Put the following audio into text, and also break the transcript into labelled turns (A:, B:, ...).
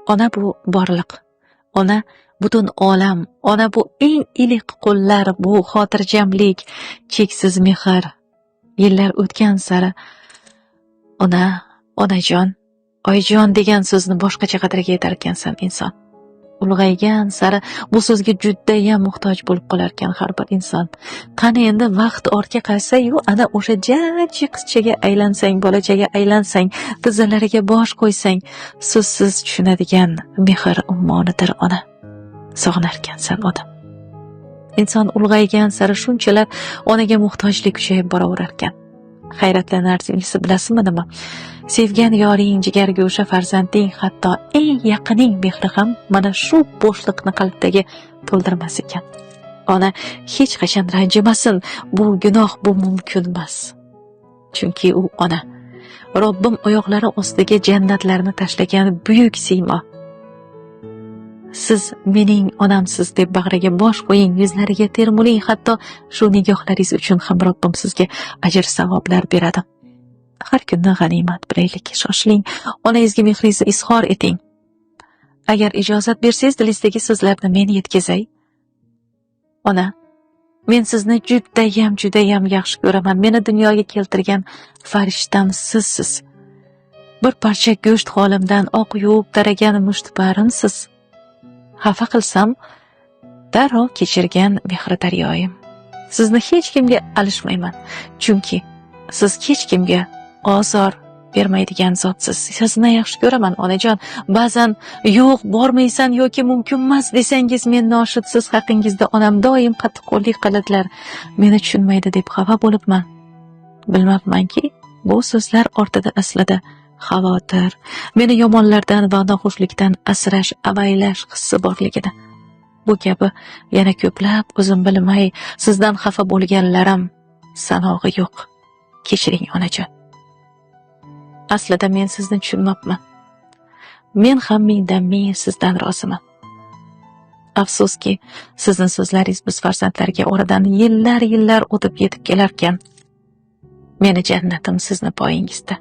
A: Ona bu borliq. Ona butun olam. Ona bu eng iliq qo'llar, bu xotirjamlik, cheksiz mehr. Yillar o'tgan sari onajon, oyijon degan so'zni boshqacha qadriga yetar ekansan inson. Ulg'aygan sari bu so'zga judayam muhtoj bo'lib qolar ekan har bir inson. Qani endi vaqt ortga qaytsa-yu, ana o'sha jajji qizchaga aylansang, bolachaga aylansang, tizzalariga bosh qo'ysang, so'zsiz tushunadigan mehr ummonidir ona. Sog'inar ekansan ona. Inson ulg'aygan sari shunchalar onaga muhtojlik kuchayib boraverar ekan. Hayratlanarlisi bilasizmi nima? Sevgan yoring, jigarga o'sha farzanding, hatto eng yaqining mehri ham mana shu bo'shliqni qalbdagi to'ldirmas ekan. Ona hech qachon ranjimasin, bu gunoh, bu mumkin emas. Chunki u ona. Robbim oyoqlari ostiga jannatlarni tashlagan buyuk siymo. Siz mening onamsiz deb bag'riga bosh qo'ying, yuzlariga termuling, hatto shu nigohlaringiz uchun ham Robbim sizga ajr savoblar beradi. Har kunni g'animat bilaylik, shoshiling, onangizga mehringizni izhor eting. Agar ijozat bersangiz, dilingizdagi so'zlarni men yetkazay. Ona, men sizni judayam yaxshi ko'raman. Meni dunyoga keltirgan farishtam sizsiz. Bir parcha go'sht holimdan oq yuvib taragan mushtparimsiz. Xafa qilsam, darrov kechirgan mehri daryoyim. Sizni hech kimga alishmayman, chunki siz hech kimga ozor bermaydigan zotsiz. Sizni yaxshi ko'raman onajon. Ba'zan yo'q, bormaysan yoki mumkin emas desangiz, men noshudsiz haqingizda onam doim qattiqqo'llik qiladilar. Meni tushunmaydi deb xafa bo'libman. Bilmabmanki, bu so'zlar ortida aslida xavotir, meni yomonlardan va noxushlikdan asrash, avaylash hissi borligida. Bu kabi yana ko'plab o'zim bilmay sizdan xafa bo'lganlarim sanog'i yo'q. Kechiring onajon. Aslida men sizni tushunmabman. Men ham mingdan ming sizdan roziman. Afsuski, sizning so'zlaringiz biz farzandlarga oradan yillar o'tib yetib kelarkan. Meni jannatim sizni poyingizda.